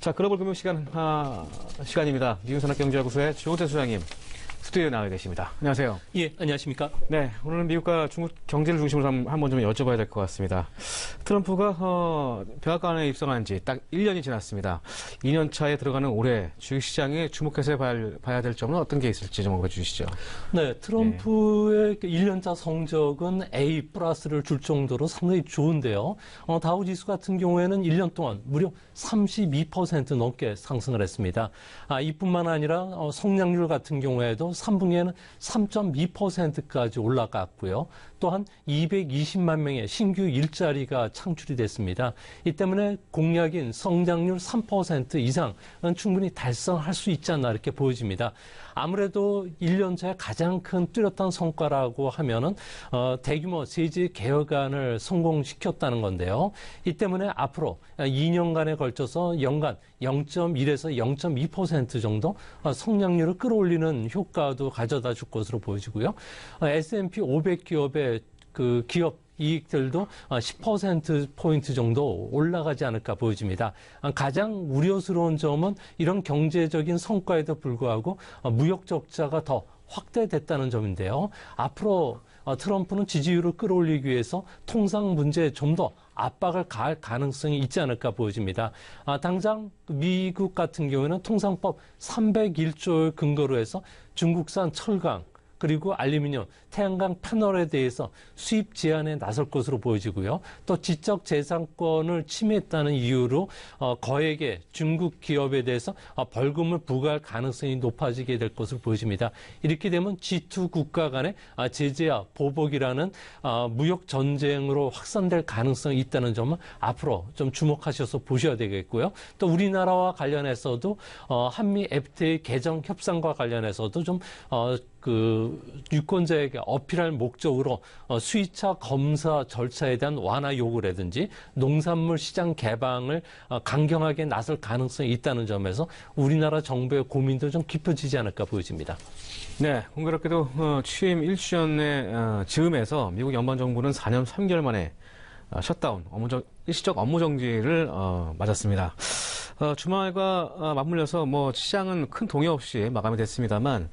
자, 글로벌 금융 시간입니다. 미국산업경제연구소의 조은태 소장님 스튜디오에 나와 계십니다. 안녕하세요. 예, 안녕하십니까? 네, 오늘은 미국과 중국 경제를 중심으로 한번 좀 여쭤봐야 될 것 같습니다. 트럼프가 백악관에 입성한 지 딱 1년이 지났습니다. 2년 차에 들어가는 올해 주식시장에 주목해서 봐야 될 점은 어떤 게 있을지 좀 알려주시죠. 네, 트럼프의 1년차 성적은 A 플러스를 줄 정도로 상당히 좋은데요. 다우지수 같은 경우에는 1년 동안 무려 32% 넘게 상승을 했습니다. 이뿐만 아니라 성장률 같은 경우에도 3분기에는 3.2%까지 올라갔고요. 또한 220만 명의 신규 일자리가 창출이 됐습니다. 이 때문에 공약인 성장률 3% 이상은 충분히 달성할 수 있지 않나 이렇게 보여집니다. 아무래도 1년차의 가장 큰 뚜렷한 성과라고 하면은 대규모 세제 개혁안을 성공시켰다는 건데요. 이 때문에 앞으로 2년간에 걸쳐서 연간 0.1에서 0.2% 정도 성장률을 끌어올리는 효과도 가져다 줄 것으로 보여지고요. S&P 500 기업의 그 기업 이익들도 10%포인트 정도 올라가지 않을까 보여집니다. 가장 우려스러운 점은 이런 경제적인 성과에도 불구하고 무역 적자가 더 확대됐다는 점인데요. 앞으로 트럼프는 지지율을 끌어올리기 위해서 통상 문제에 좀 더 압박을 가할 가능성이 있지 않을까 보여집니다. 당장 미국 같은 경우에는 통상법 301조를 근거로 해서 중국산 철강 그리고 알루미늄, 태양광 패널에 대해서 수입 제한에 나설 것으로 보여지고요. 또 지적재산권을 침해했다는 이유로 거액의 중국 기업에 대해서 벌금을 부과할 가능성이 높아지게 될 것으로 보여집니다. 이렇게 되면 G2 국가 간의 제재와 보복이라는 무역 전쟁으로 확산될 가능성이 있다는 점은 앞으로 좀 주목하셔서 보셔야 되겠고요. 또 우리나라와 관련해서도 한미 FTA 개정 협상과 관련해서도 좀 유권자에게 어필할 목적으로 수의차 검사 절차에 대한 완화 요구라든지 농산물 시장 개방을 강경하게 나설 가능성이 있다는 점에서 우리나라 정부의 고민도 좀 깊어지지 않을까 보여집니다. 네, 공교롭게도 취임 1주년의 즈음에서 미국 연방정부는 4년 3개월 만에 셧다운, 일시적 업무 정지를 맞았습니다. 주말과 맞물려서 시장은 큰 동요 없이 마감이 됐습니다만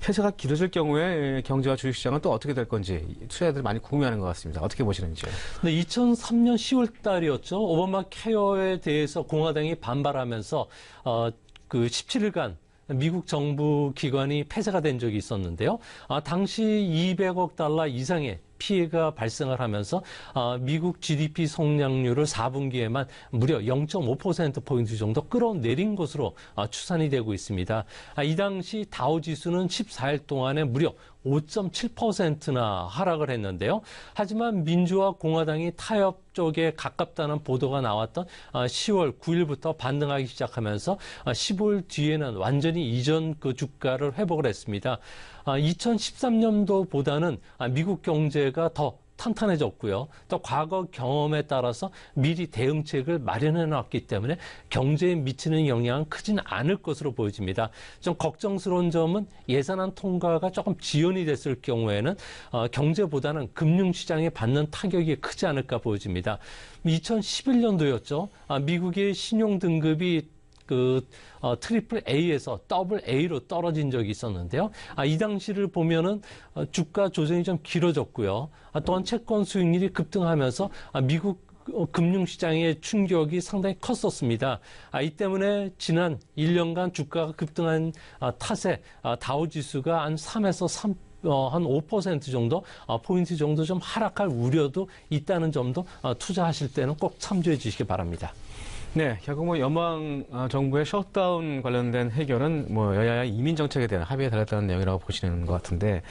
폐쇄가 길어질 경우에 경제와 주식시장은 또 어떻게 될 건지 투자자들이 많이 궁금해하는 것 같습니다. 어떻게 보시는지요? 네, 2003년 10월 달이었죠. 오바마 케어에 대해서 공화당이 반발하면서 17일간 미국 정부 기관이 폐쇄가 된 적이 있었는데요. 당시 200억 달러 이상의 피해가 발생을 하면서 미국 GDP 성장률을 4분기에만 무려 0.5%포인트 정도 끌어내린 것으로 추산이 되고 있습니다. 이 당시 다우지수는 14일 동안에 무려 5.7%나 하락을 했는데요. 하지만 민주와 공화당이 타협 쪽에 가깝다는 보도가 나왔던 10월 9일부터 반등하기 시작하면서 15일 뒤에는 완전히 이전 그 주가를 회복을 했습니다. 2013년도보다는 미국 경제가 더 탄탄해졌고요. 또 과거 경험에 따라서 미리 대응책을 마련해 놨기 때문에 경제에 미치는 영향은 크지는 않을 것으로 보여집니다. 좀 걱정스러운 점은 예산안 통과가 조금 지연이 됐을 경우에는 경제보다는 금융시장에 받는 타격이 크지 않을까 보여집니다. 2011년도였죠. 미국의 신용등급이 트리플 A에서 더블 A로 떨어진 적이 있었는데요. 이 당시를 보면은 주가 조정이 좀 길어졌고요. 또한 채권 수익률이 급등하면서 미국 금융시장의 충격이 상당히 컸었습니다. 이 때문에 지난 1년간 주가가 급등한 탓에 다우지수가 한 3에서 5% 정도, 포인트 정도 좀 하락할 우려도 있다는 점도 투자하실 때는 꼭 참조해 주시기 바랍니다. 네, 결국 연방 정부의 셧다운 관련된 해결은 여야의 이민 정책에 대한 합의에 달했다는 내용이라고 보시는 것 같은데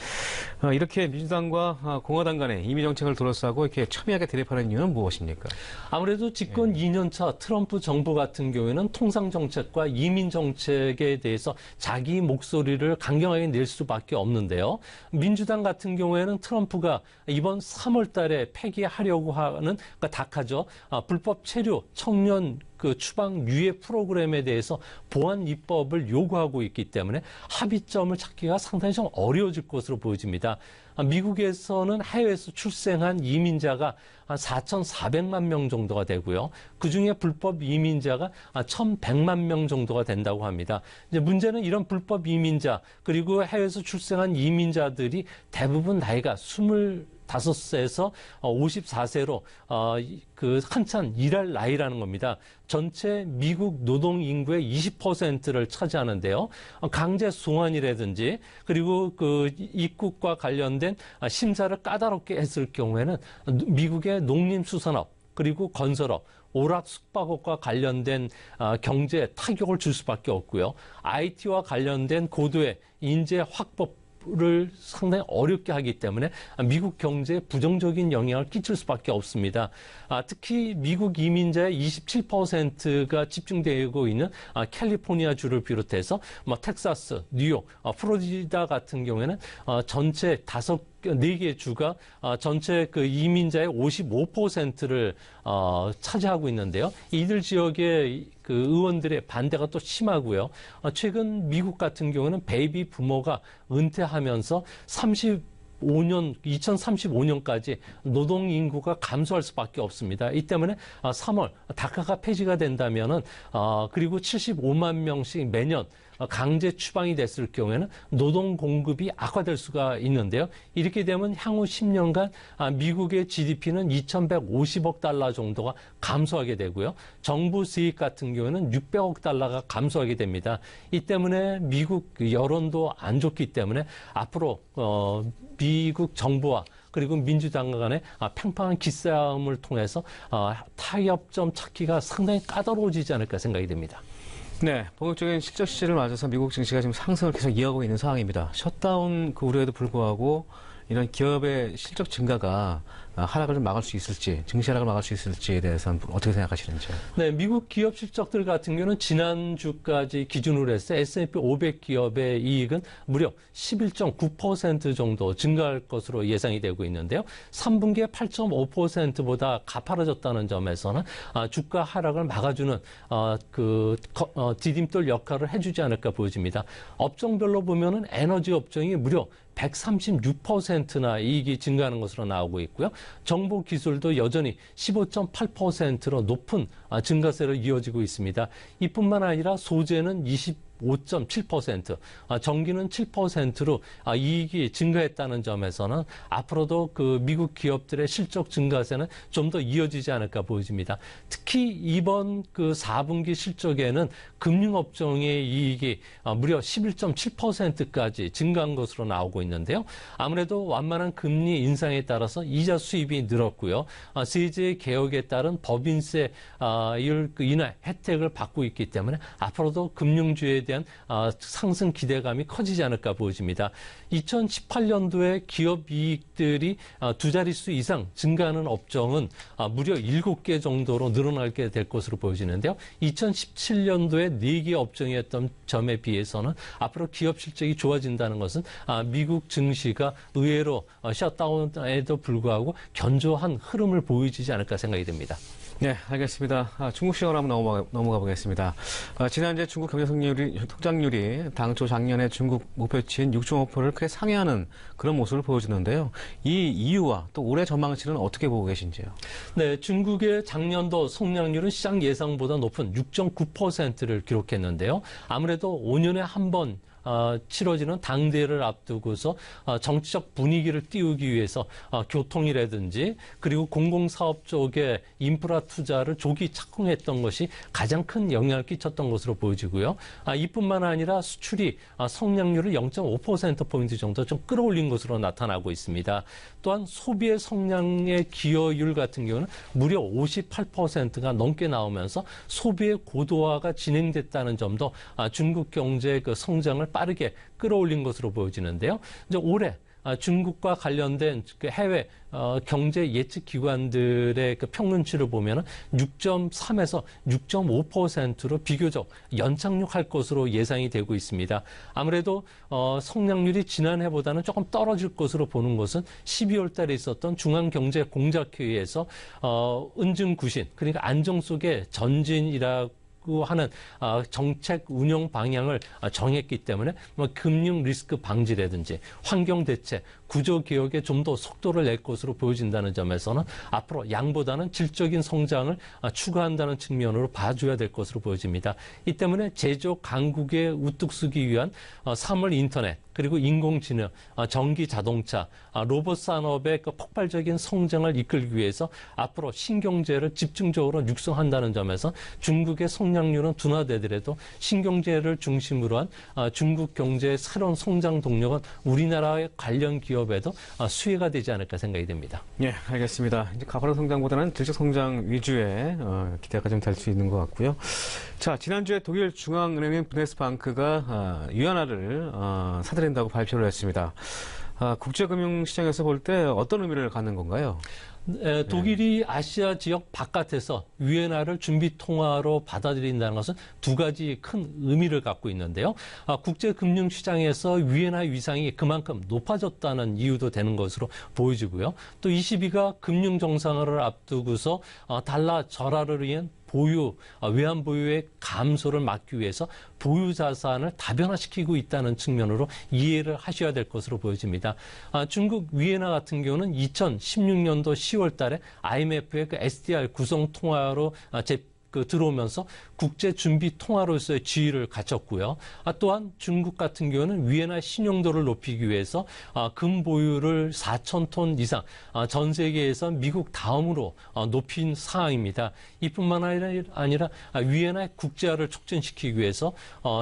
이렇게 민주당과 공화당 간의 이민 정책을 둘러싸고 이렇게 첨예하게 대립하는 이유는 무엇입니까? 아무래도 집권 2년차 트럼프 정부 같은 경우에는 통상 정책과 이민 정책에 대해서 자기 목소리를 강경하게 낼 수밖에 없는데요. 민주당 같은 경우에는 트럼프가 이번 3월 달에 폐기하려고 하는 다카죠. 불법 체류 청년 그 추방 유예 프로그램에 대해서 보안 입법을 요구하고 있기 때문에 합의점을 찾기가 상당히 좀 어려워질 것으로 보여집니다. 미국에서는 해외에서 출생한 이민자가 한 4,400만 명 정도가 되고요. 그중에 불법 이민자가 1,100만 명 정도가 된다고 합니다. 이제 문제는 이런 불법 이민자 그리고 해외에서 출생한 이민자들이 대부분 나이가 25세에서 54세로 그 한참 일할 나이라는 겁니다. 전체 미국 노동 인구의 20%를 차지하는데요. 강제 송환이라든지 그리고 그 입국과 관련된 심사를 까다롭게 했을 경우에는 미국의 농림수산업 그리고 건설업 오락 숙박업과 관련된 경제에 타격을 줄 수밖에 없고요. IT와 관련된 고도의 인재 확보를 상당히 어렵게 하기 때문에 미국 경제에 부정적인 영향을 끼칠 수밖에 없습니다. 특히 미국 이민자의 27%가 집중되고 있는 캘리포니아주를 비롯해서 텍사스, 뉴욕, 플로리다 같은 경우에는 전체 4개 주가 전체 그 이민자의 55%를 차지하고 있는데요. 이들 지역의 그 의원들의 반대가 또 심하고요. 최근 미국 같은 경우는 베이비 부모가 은퇴하면서 2035년까지 노동 인구가 감소할 수밖에 없습니다. 이 때문에 3월 다카가 폐지가 된다면은 그리고 75만 명씩 매년 강제 추방이 됐을 경우에는 노동 공급이 악화될 수가 있는데요. 이렇게 되면 향후 10년간 미국의 GDP는 2,150억 달러 정도가 감소하게 되고요. 정부 수익 같은 경우에는 600억 달러가 감소하게 됩니다. 이 때문에 미국 여론도 안 좋기 때문에 앞으로 미국 정부와 그리고 민주당 간의 팽팽한 기싸움을 통해서 타협점 찾기가 상당히 까다로워지지 않을까 생각이 됩니다. 네, 본격적인 실적 시즌을 맞아서 미국 증시가 지금 상승을 계속 이어가고 있는 상황입니다. 셧다운 그 우려에도 불구하고 이런 기업의 실적 증가가 하락을 좀 막을 수 있을지, 증시 하락을 막을 수 있을지에 대해서는 어떻게 생각하시는지요? 네, 미국 기업 실적들 같은 경우는 지난주까지 기준으로 했을 때 S&P 500 기업의 이익은 무려 11.9% 정도 증가할 것으로 예상이 되고 있는데요. 3분기에 8.5%보다 가파라졌다는 점에서는 주가 하락을 막아주는 디딤돌 역할을 해주지 않을까 보여집니다. 업종별로 보면은 에너지 업종이 무려 136%나 이익이 증가하는 것으로 나오고 있고요. 정보기술도 여전히 15.8%로 높은 증가세로 이어지고 있습니다. 이뿐만 아니라 소재는 5.7%, 전기는 7%로 이익이 증가했다는 점에서는 앞으로도 그 미국 기업들의 실적 증가세는 좀 더 이어지지 않을까 보여집니다. 특히 이번 그 4분기 실적에는 금융업종의 이익이 무려 11.7%까지 증가한 것으로 나오고 있는데요. 아무래도 완만한 금리 인상에 따라서 이자 수입이 늘었고요. 세제 개혁에 따른 법인세 인하 혜택을 받고 있기 때문에 앞으로도 금융주에 대한 상승 기대감이 커지지 않을까 보여집니다. 2018년도에 기업 이익들이 두 자릿수 이상 증가하는 업종은 무려 7개 정도로 늘어나게 될 것으로 보여지는데요. 2017년도에 4개 업종이었던 점에 비해서는 앞으로 기업 실적이 좋아진다는 것은 미국 증시가 의외로 셧다운에도 불구하고 견조한 흐름을 보여주지 않을까 생각이 듭니다. 네, 알겠습니다. 중국 시장으로 한번 넘어가 보겠습니다. 지난해 중국 경제 성장률이 당초 작년에 중국 목표치인 6.5%를 크게 상회하는 그런 모습을 보여주는데요. 이 이유와 또 올해 전망치는 어떻게 보고 계신지요? 네, 중국의 작년도 성장률은 시장 예상보다 높은 6.9%를 기록했는데요. 아무래도 5년에 한 번 치러지는 당대를 앞두고서 정치적 분위기를 띄우기 위해서 교통이라든지 그리고 공공사업 쪽에 인프라 투자를 조기 착공했던 것이 가장 큰 영향을 끼쳤던 것으로 보여지고요. 이뿐만 아니라 수출이 성장률을 0.5%포인트 정도 좀 끌어올린 것으로 나타나고 있습니다. 또한 소비의 성장의 기여율 같은 경우는 무려 58%가 넘게 나오면서 소비의 고도화가 진행됐다는 점도 중국 경제의 그 성장을 빠르게 끌어올린 것으로 보여지는데요. 이제 올해 중국과 관련된 그 해외 경제 예측 기관들의 그 평균치를 보면은 6.3에서 6.5%로 비교적 연착륙할 것으로 예상이 되고 있습니다. 아무래도 성장률이 지난해보다는 조금 떨어질 것으로 보는 것은 12월 달에 있었던 중앙경제공작회의에서 은증구신, 그러니까 안정 속의 전진이라고 하는 정책 운영 방향을 정했기 때문에 금융 리스크 방지라든지 환경 대책, 구조 개혁에 좀 더 속도를 낼 것으로 보여진다는 점에서는 앞으로 양보다는 질적인 성장을 추구한다는 측면으로 봐줘야 될 것으로 보여집니다. 이 때문에 제조 강국에 우뚝 서기 위한 사물 인터넷, 그리고 인공지능, 전기 자동차, 로봇 산업의 그 폭발적인 성장을 이끌기 위해서 앞으로 신경제를 집중적으로 육성한다는 점에서 중국의 성장률은 둔화되더라도 신경제를 중심으로 한 중국 경제의 새로운 성장 동력은 우리나라의 관련 기업에도 수혜가 되지 않을까 생각이 됩니다. 예, 알겠습니다. 이제 가파른 성장보다는 질적 성장 위주의 기대가 좀 될 수 있는 것 같고요. 자, 지난주에 독일 중앙은행인 분데스방크가 위안화를 사들인다고 발표를 했습니다. 국제금융시장에서 볼 때 어떤 의미를 갖는 건가요? 독일이 아시아 지역 바깥에서 위안화를 준비 통화로 받아들인다는 것은 두 가지 큰 의미를 갖고 있는데요. 국제금융시장에서 위안화 위상이 그만큼 높아졌다는 이유도 되는 것으로 보여지고요. 또 ECB가 금융 정상화를 앞두고서 달러 절하를 위한 외환 보유의 감소를 막기 위해서 보유 자산을 다변화시키고 있다는 측면으로 이해를 하셔야 될 것으로 보여집니다. 중국 위안화 같은 경우는 2016년도 10월 달에 IMF의 그 SDR 구성 통화로 들어오면서 국제 준비 통화로서의 지위를 갖췄고요. 또한 중국 같은 경우는 위안화 신용도를 높이기 위해서 금 보유를 4,000톤 이상 전 세계에서 미국 다음으로 높인 상황입니다. 이뿐만 아니라 위안화의 국제화를 촉진시키기 위해서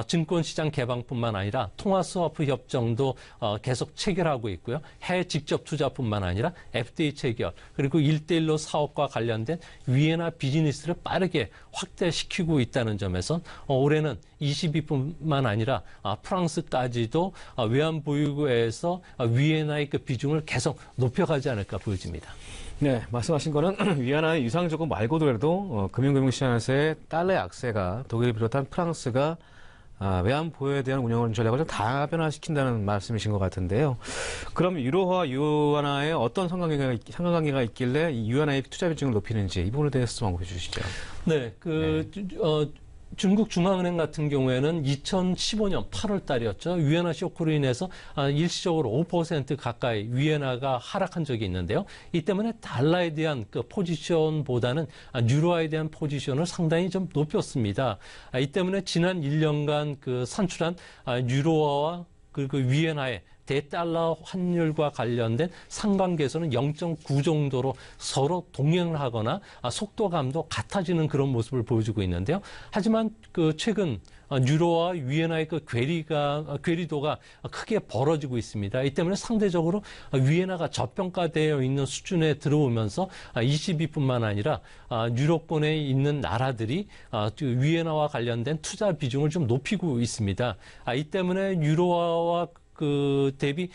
증권시장 개방뿐만 아니라 통화스와프 협정도 계속 체결하고 있고요. 해외 직접 투자뿐만 아니라 FTA 체결, 그리고 1대1로 사업과 관련된 위안화 비즈니스를 빠르게 확대시키고 있다는 점에서 올해는 ECB뿐만 아니라 프랑스까지도 외환 보유고에서 위안화의 그 비중을 계속 높여가지 않을까 보여집니다. 네, 말씀하신 거는 위안화의 유상 조건 말고도 금융시장에서의 달러의 악세가 독일을 비롯한 프랑스가 외환 보유에 대한 운영 전략을 좀 다변화시킨다는 말씀이신 것 같은데요. 그럼 유로화와 위안화에 어떤 상관관계가 있길래 이 위안화의 투자 비중을 높이는지 이 부분에 대해서 좀 언급해 주시죠. 네, 중국 중앙은행 같은 경우에는 2015년 8월 달이었죠. 위안화 쇼크로 인해서 일시적으로 5% 가까이 위안화가 하락한 적이 있는데요. 이 때문에 달러에 대한 그 포지션보다는 유로화에 대한 포지션을 상당히 좀 높였습니다. 이 때문에 지난 1년간 그 산출한 유로화와 그리고 위안화의 대달러 환율과 관련된 상관계수는 0.9 정도로 서로 동행을 하거나 속도감도 같아지는 그런 모습을 보여주고 있는데요. 하지만 그 최근 유로와 위안화의 그 괴리도가 크게 벌어지고 있습니다. 이 때문에 상대적으로 위안화가 저평가되어 있는 수준에 들어오면서 ECB뿐만 아니라 유로권에 있는 나라들이 위안화와 관련된 투자 비중을 좀 높이고 있습니다. 이 때문에 유로화와 대비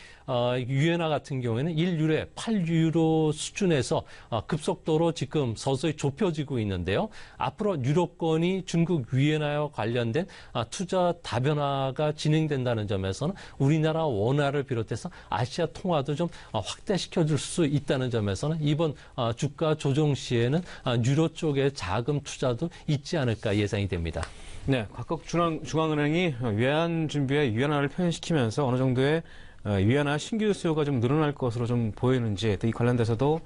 위안화 같은 경우에는 1유로에 8유로 수준에서 급속도로 지금 서서히 좁혀지고 있는데요. 앞으로 유로권이 중국 위안화와 관련된 투자 다변화가 진행된다는 점에서는 우리나라 원화를 비롯해서 아시아 통화도 좀 확대시켜줄 수 있다는 점에서는 이번 주가 조정 시에는 유로 쪽의 자금 투자도 있지 않을까 예상이 됩니다. 네, 각국 중앙은행이 외환 준비에 위안화를 표현시키면서 어느 정도의 위안화 신규 수요가 좀 늘어날 것으로 좀 보이는지, 또 이 관련돼서도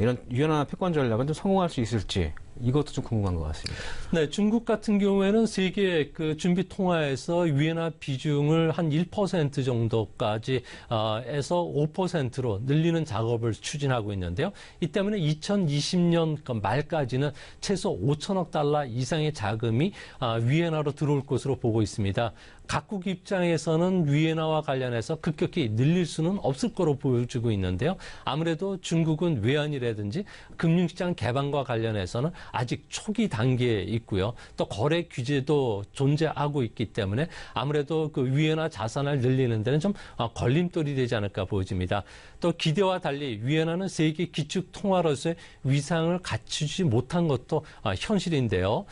이런 위안화 패권 전략은 좀 성공할 수 있을지 이것도 좀 궁금한 것 같습니다. 네, 중국 같은 경우에는 세계 그 준비 통화에서 위안화 비중을 한 1% 정도까지 해서 5%로 늘리는 작업을 추진하고 있는데요. 이 때문에 2020년 말까지는 최소 5천억 달러 이상의 자금이 위안화로 들어올 것으로 보고 있습니다. 각국 입장에서는 위엔화와 관련해서 급격히 늘릴 수는 없을 거로 보여지고 있는데요. 아무래도 중국은 외환이라든지 금융시장 개방과 관련해서는 아직 초기 단계에 있고요. 또 거래 규제도 존재하고 있기 때문에 아무래도 그 위엔화 자산을 늘리는 데는 좀 걸림돌이 되지 않을까 보여집니다. 또 기대와 달리 위엔화는 세계 기축 통화로서의 위상을 갖추지 못한 것도 현실인데요.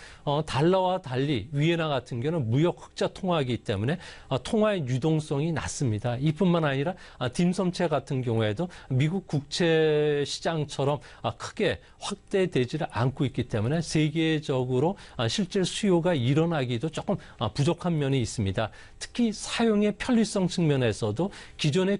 달러와 달리 위엔화 같은 경우는 무역 흑자 통화이기 때문에 통화의 유동성이 낮습니다. 이뿐만 아니라 딤섬체 같은 경우에도 미국 국채 시장처럼 크게 확대되지를 않고 있기 때문에 세계적으로 실제 수요가 일어나기도 조금 부족한 면이 있습니다. 특히 사용의 편리성 측면에서도 기존의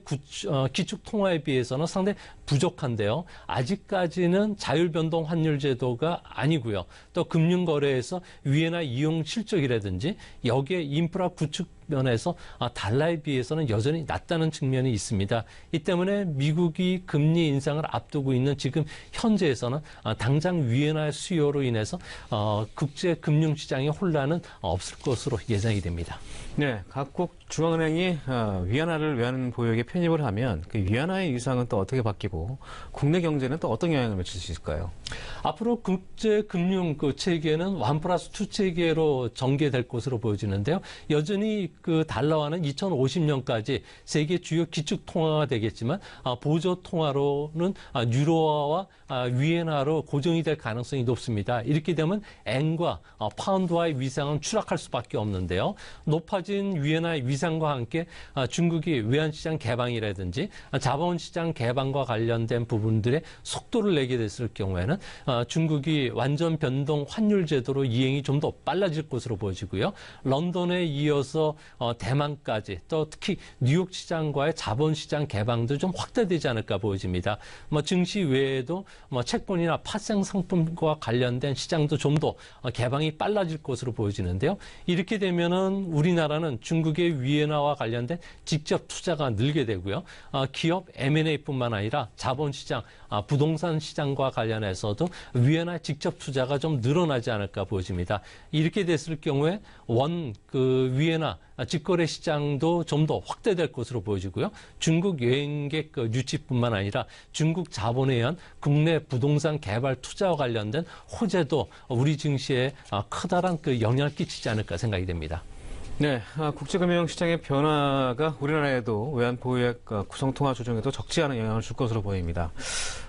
기축 통화에 비해서는 상당히 부족한데요. 아직까지는 자율변동 환율 제도가 아니고요. 또 금융거래에서 위엔화 이용 실적이라든지 여기에 인프라 구축 면에서 달러에 비해서는 여전히 낮다는 측면이 있습니다. 이 때문에 미국이 금리 인상을 앞두고 있는 지금 현재에서는 당장 위엔화의 수요로 인해서 국제 금융시장의 혼란은 없을 것으로 예상이 됩니다. 네, 각국 중앙은행이 위안화를 외환 보유액에 편입을 하면 그 위안화의 위상은 또 어떻게 바뀌고 국내 경제는 또 어떤 영향을 미칠 수 있을까요? 앞으로 국제 금융 그 체계는 1+2 체계로 전개될 것으로 보여지는데요. 여전히 그 달러화는 2050년까지 세계 주요 기축 통화가 되겠지만 보조 통화로는 유로화와 위엔화로 고정이 될 가능성이 높습니다. 이렇게 되면 엔과 파운드화의 위상은 추락할 수밖에 없는데요. 높아진 위엔화의 위상과 함께 중국이 외환시장 개방이라든지 자본시장 개방과 관련된 부분들의 속도를 내게 됐을 경우에는 중국이 완전 변동 환율 제도로 이행이 좀 더 빨라질 것으로 보여지고요. 런던에 이어서 대만까지 또 특히 뉴욕 시장과의 자본시장 개방도 좀 확대되지 않을까 보여집니다. 증시 외에도 채권이나 파생 상품과 관련된 시장도 좀 더 개방이 빨라질 것으로 보여지는데요. 이렇게 되면은 우리나라는 중국의 위엔화와 관련된 직접 투자가 늘게 되고요. 기업 M&A뿐만 아니라 자본시장, 부동산 시장과 관련해서도 위엔화 직접 투자가 좀 늘어나지 않을까 보여집니다. 이렇게 됐을 경우에 그 위엔화 직거래 시장도 좀 더 확대될 것으로 보여지고요. 중국 여행객 유치뿐만 아니라 중국 자본에 의한 국내 부동산 개발 투자와 관련된 호재도 우리 증시에 커다란 그 영향을 끼치지 않을까 생각이 됩니다. 네, 국제금융시장의 변화가 우리나라에도 외환 보유액 구성통화 조정에도 적지 않은 영향을 줄 것으로 보입니다.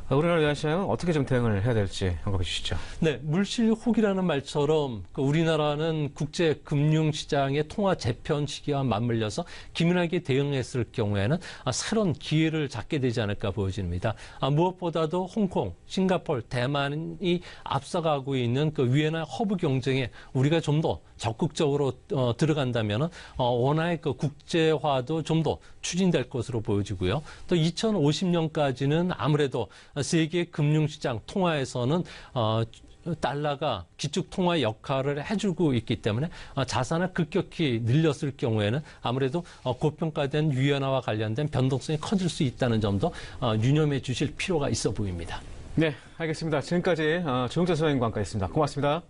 우리나라 외환시장은 어떻게 좀 대응을 해야 될지 언급해 주시죠. 네, 물실호기라는 말처럼 우리나라는 국제금융시장의 통화 재편 시기와 맞물려서 기민하게 대응했을 경우에는 새로운 기회를 잡게 되지 않을까 보여집니다. 무엇보다도 홍콩, 싱가포르, 대만이 앞서가고 있는 그 위엔화 허브 경쟁에 우리가 좀 더 적극적으로 들어간다면 원화의 그 국제화도 좀 더 추진될 것으로 보여지고요. 또 2050년까지는 아무래도 세계 금융시장 통화에서는 달러가 기축 통화 역할을 해주고 있기 때문에 자산을 급격히 늘렸을 경우에는 아무래도 고평가된 위안화와 관련된 변동성이 커질 수 있다는 점도 유념해 주실 필요가 있어 보입니다. 네, 알겠습니다. 지금까지 조영재 선생님과 함께했습니다. 고맙습니다.